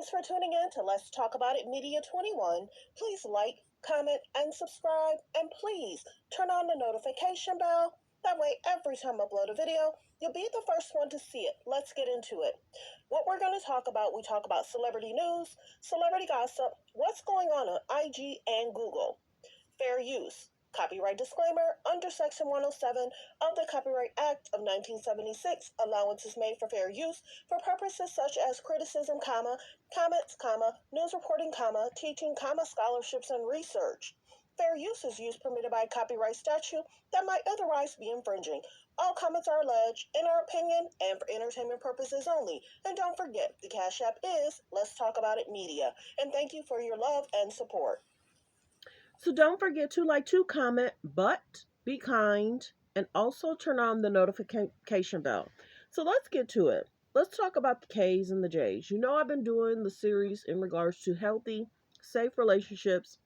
Thanks for tuning in to Let's Talk About It Media 21. Please like, comment, and subscribe. And please turn on the notification bell. That way, every time I upload a video, you'll be the first one to see it. Let's get into it. What we're going to talk about, we talk about celebrity news, celebrity gossip, what's going on IG and Google, fair use, copyright disclaimer under Section 107 of the Copyright Act of 1976, allowances made for fair use for purposes such as criticism, comments, news reporting, teaching, scholarships, and research. Fair use is use permitted by copyright statute that might otherwise be infringing. All comments are alleged, in our opinion, and for entertainment purposes only. And don't forget, the Cash App is Let's Talk About It Media. And thank you for your love and support. So don't forget to like, to comment, but be kind, and also turn on the notification bell. So let's get to it. Let's talk about the K's and the J's. You know, I've been doing the series in regards to healthy, safe relationships.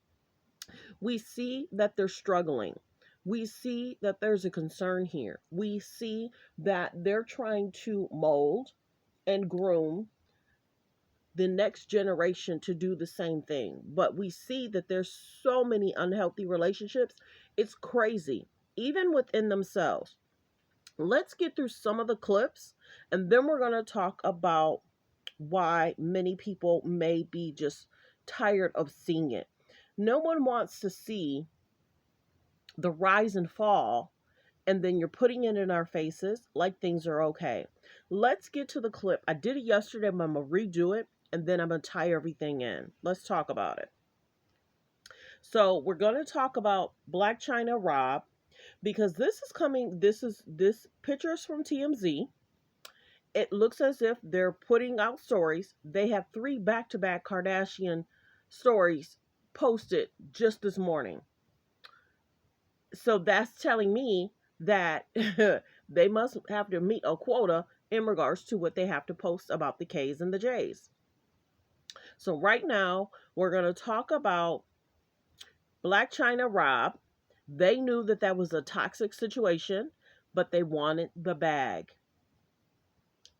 We see that they're struggling. We see that there's a concern here. We see that they're trying to mold and groom the next generation to do the same thing. But we see that there's so many unhealthy relationships. It's crazy, even within themselves. Let's get through some of the clips, and then we're going to talk about why many people may be just tired of seeing it. No one wants to see the rise and fall, and then you're putting it in our faces like things are okay. Let's get to the clip. I did it yesterday, but I'm going to redo it, and then I'm going to tie everything in. Let's talk about it. So we're going to talk about Blac Chyna Rob, because this picture is from TMZ. It looks as if they're putting out stories. They have 3 back-to-back Kardashian stories posted just this morning. So that's telling me that they must have to meet a quota in regards to what they have to post about the K's and the J's. So right now, we're going to talk about Blac Chyna Rob. They knew that that was a toxic situation, but they wanted the bag.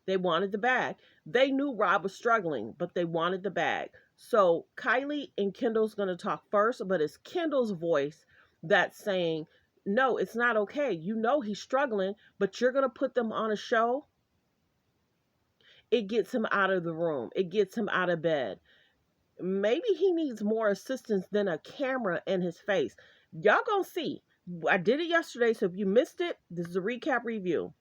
They wanted the bag. They knew Rob was struggling, but they wanted the bag. So Kylie and Kendall's going to talk first, but it's Kendall's voice that's saying, no, it's not okay. You know he's struggling, but you're going to put them on a show. It gets him out of the room. It gets him out of bed. Maybe he needs more assistance than a camera in his face. Y'all gonna see. I did it yesterday, so if you missed it, this is a recap review.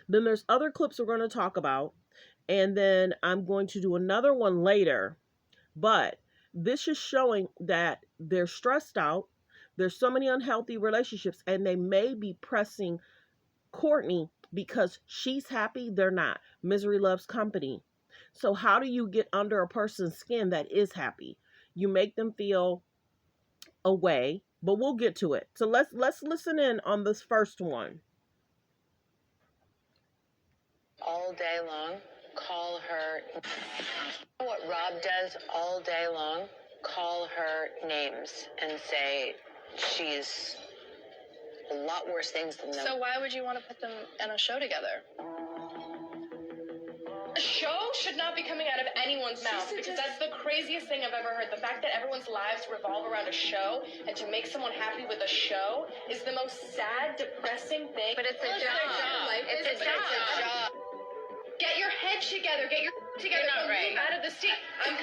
Then there's other clips we're going to talk about, and then I'm going to do another one later. But this is showing that they're stressed out. There's so many unhealthy relationships, and they may be pressing Kourtney because she's happy, they're not. Misery loves company. So how do you get under a person's skin that is happy? You make them feel a way, but we'll get to it. So let's listen in on this first one. All day long, call her. What Rob does all day long, call her names and say she's a lot worse things than them. So why would you want to put them in a show together? A show should not be coming out of anyone's mouth, because that's the craziest thing I've ever heard. The fact that everyone's lives revolve around a show, and to make someone happy with a show is the most sad, depressing thing. But it's a job. It's a job. Get your head together. Get your together. You're not right. Move out of the state. I'm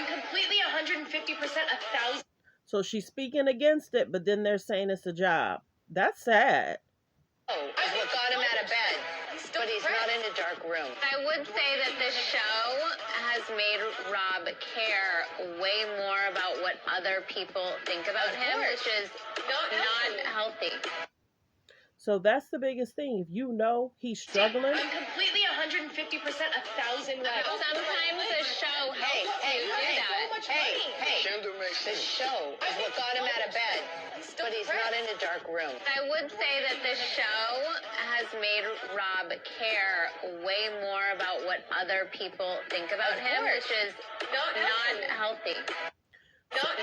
completely 150%, 1,000. So she's speaking against it, but then they're saying it's a job. That's sad. Oh, what got him out of bed. But he's not in a dark room. I would say that this show has made Rob care way more about what other people think about him, which is not healthy. So that's the biggest thing. If you know he's struggling. I'm completely 150%, 1,000 right. Sometimes the show helps you do that. The show is what got him out of bed. But he's not in a dark room. I would say that this show has made Rob care way more about what other people think about him, which is not healthy. Not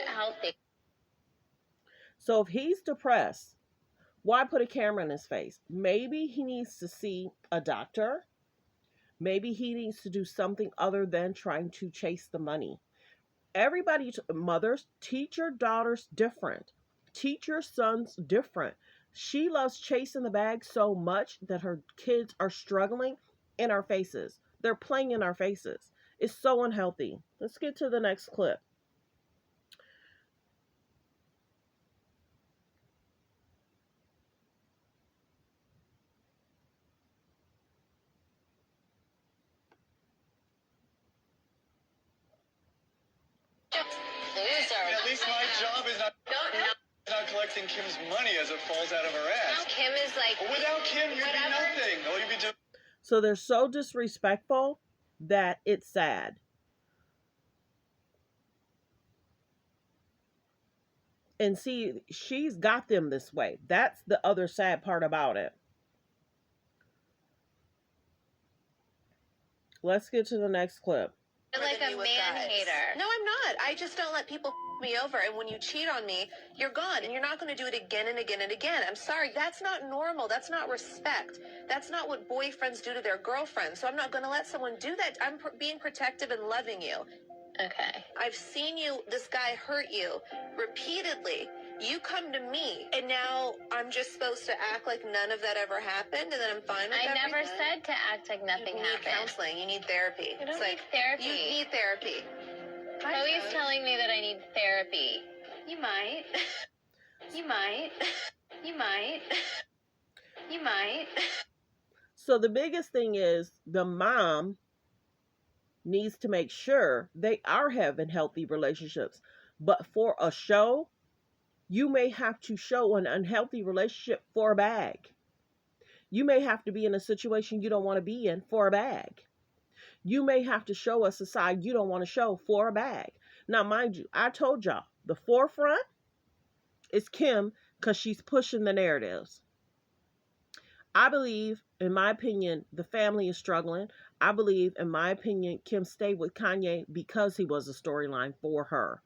healthy. So if he's depressed, Why put a camera in his face? Maybe he needs to see a doctor. Maybe he needs to do something other than trying to chase the money. Everybody, mothers, teach your daughters different. Teach your sons different. She loves chasing the bag so much that her kids are struggling in our faces. They're playing in our faces. It's so unhealthy. Let's get to the next clip. At least my job is not collecting Kim's money as it falls out of her ass. Kim is like, without Kim, you'd be nothing. All you'd be doing. So they're so disrespectful that it's sad. And see, she's got them this way. That's the other sad part about it. Let's get to the next clip. You're like a man hater. No, I'm not. I just don't let people me over. And when you cheat on me, you're gone. And you're not going to do it again and again and again. I'm sorry. That's not normal. That's not respect. That's not what boyfriends do to their girlfriends. So I'm not going to let someone do that. I'm being protective and loving you. Okay. I've seen this guy hurt you repeatedly. You come to me, and now I'm just supposed to act like none of that ever happened, and then I'm fine with everything? I never said to act like nothing happened. You need counseling. You need therapy. You don't need therapy. You need therapy. Chloe's telling me that I need therapy. You might. You might. You might. You might. So the biggest thing is the mom needs to make sure they are having healthy relationships. But for a show, you may have to show an unhealthy relationship for a bag. You may have to be in a situation you don't want to be in for a bag. You may have to show us a side you don't want to show for a bag. Now, mind you, I told y'all, the forefront is Kim because she's pushing the narratives. I believe, in my opinion, the family is struggling. I believe, in my opinion, Kim stayed with Kanye because he was a storyline for her.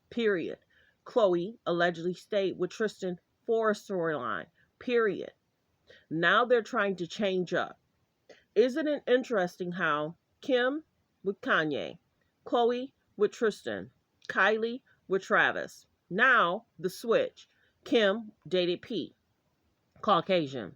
Period. Khloe allegedly stayed with Tristan for a storyline. Period. Now they're trying to change up. Isn't it interesting how Kim with Kanye, Khloe with Tristan, Kylie with Travis. Now the switch. Kim dated Pete, Caucasian.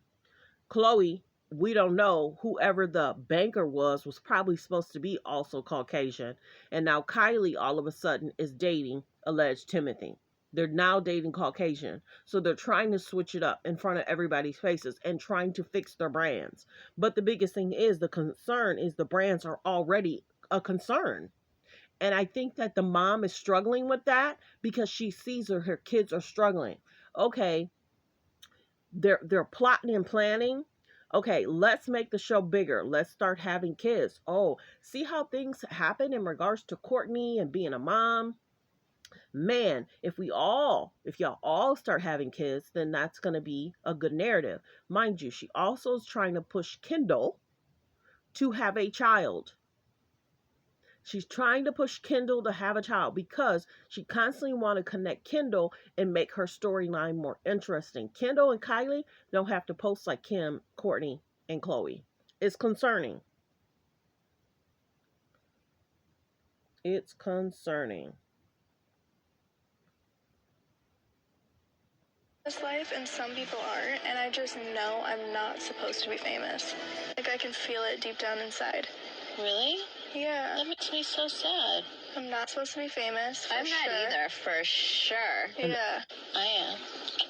Khloe, we don't know, whoever the banker was probably supposed to be also Caucasian. And now Kylie all of a sudden is dating alleged Timothy. They're now dating Caucasian. So they're trying to switch it up in front of everybody's faces and trying to fix their brands. But the biggest thing is, the concern is the brands are already a concern. And I think that the mom is struggling with that because she sees her kids are struggling. Okay, they're plotting and planning. Okay, let's make the show bigger. Let's start having kids. Oh, see how things happen in regards to Courtney and being a mom? Man, if y'all all start having kids, then that's going to be a good narrative. Mind you, she also is trying to push Kendell to have a child. She's trying to push Kendell to have a child because she constantly wants to connect Kendell and make her storyline more interesting. Kendell and Kylie don't have to post like Kim, Courtney, and Khloe. It's concerning. It's concerning. This life and some people aren't, and I just know I'm not supposed to be famous. Like, I can feel it deep down inside. Really? Yeah. That makes me so sad. I'm not supposed to be famous. I'm not either, for sure. Yeah. I am.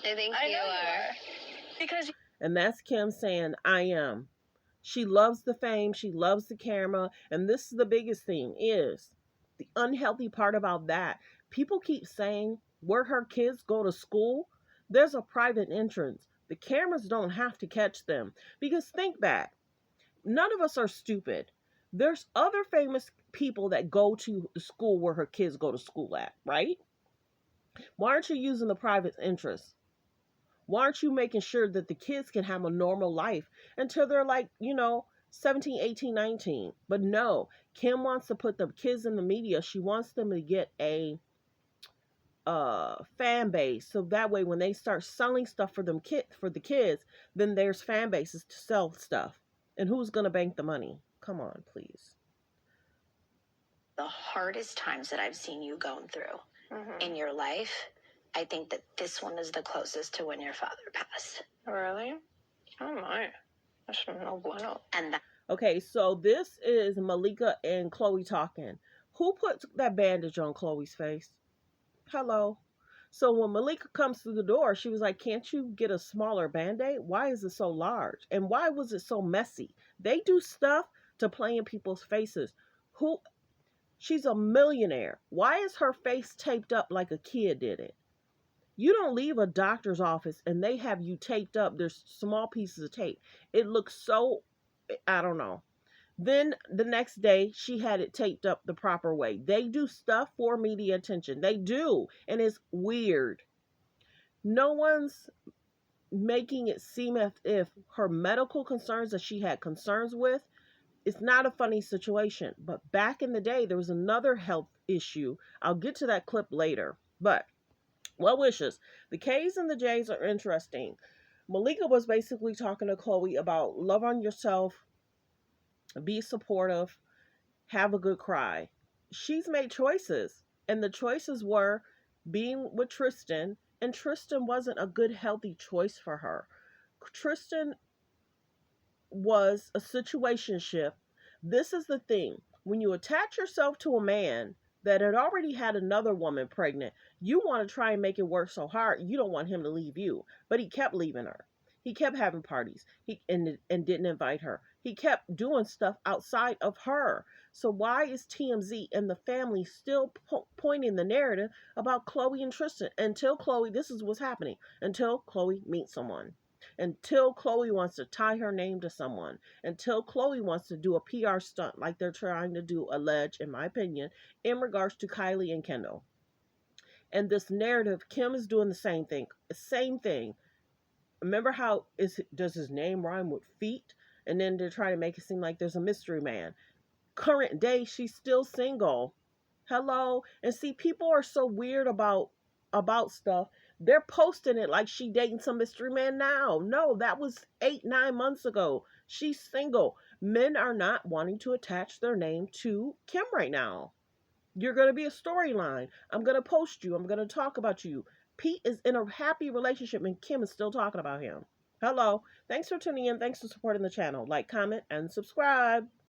I think you are. Because. And that's Kim saying, I am. She loves the fame. She loves the camera. And this is the biggest thing is the unhealthy part about that. People keep saying where her kids go to school, there's a private entrance. The cameras don't have to catch them. Because think back. None of us are stupid. There's other famous people that go to the school where her kids go to school at, right? Why aren't you using the private interest? Why aren't you making sure that the kids can have a normal life until they're like, 17, 18, 19? But no, Kim wants to put the kids in the media. She wants them to get a fan base, so that way when they start selling stuff for the kids, then there's fan bases to sell stuff. And who's gonna bank the money? Come on, please. The hardest times that I've seen you going through in your life, I think that this one is the closest to when your father passed. Really? Oh my. That's no bueno. And that Okay, so this is Malika and Khloe talking. Who put that bandage on Khloe's face? Hello. So when Malika comes through the door, she was like, "Can't you get a smaller band-aid? Why is it so large? And why was it so messy?" They do stuff to play in people's faces. Who She's a millionaire. Why is her face taped up like a kid did it? You don't leave a doctor's office and they have you taped up. There's small pieces of tape. It looks so, I don't know. Then the next day, she had it taped up the proper way. They do stuff for media attention. They do. And it's weird. No one's making it seem as if her medical concerns that she had concerns with, it's not a funny situation. But back in the day, there was another health issue. I'll get to that clip later. But well wishes. The K's and the J's are interesting. Malika was basically talking to Khloe about love on yourself, be supportive, have a good cry. She's made choices, and the choices were being with Tristan, and Tristan wasn't a good, healthy choice for her. Tristan was a situationship. This is the thing. When you attach yourself to a man that had already had another woman pregnant, you want to try and make it work so hard. You don't want him to leave you. But he kept leaving her. He kept having parties. And didn't invite her. He kept doing stuff outside of her. So why is TMZ and the family still pointing the narrative about Khloe and Tristan? Until Khloe, this is what's happening. Until Khloe meets someone. Until Khloe wants to tie her name to someone. Until Khloe wants to do a PR stunt like they're trying to do, in my opinion, in regards to Kylie and Kendell. And this narrative, Kim is doing the same thing. Same thing. Remember how does his name rhyme with feet? And then they're trying to make it seem like there's a mystery man. Current day, she's still single. Hello? And see, people are so weird about stuff. They're posting it like she dating some mystery man now. No, that was 8-9 months ago. She's single. Men are not wanting to attach their name to Kim right now. You're going to be a storyline. I'm going to post you. I'm going to talk about you. Pete is in a happy relationship and Kim is still talking about him. Hello. Thanks for tuning in. Thanks for supporting the channel. Like, comment, and subscribe.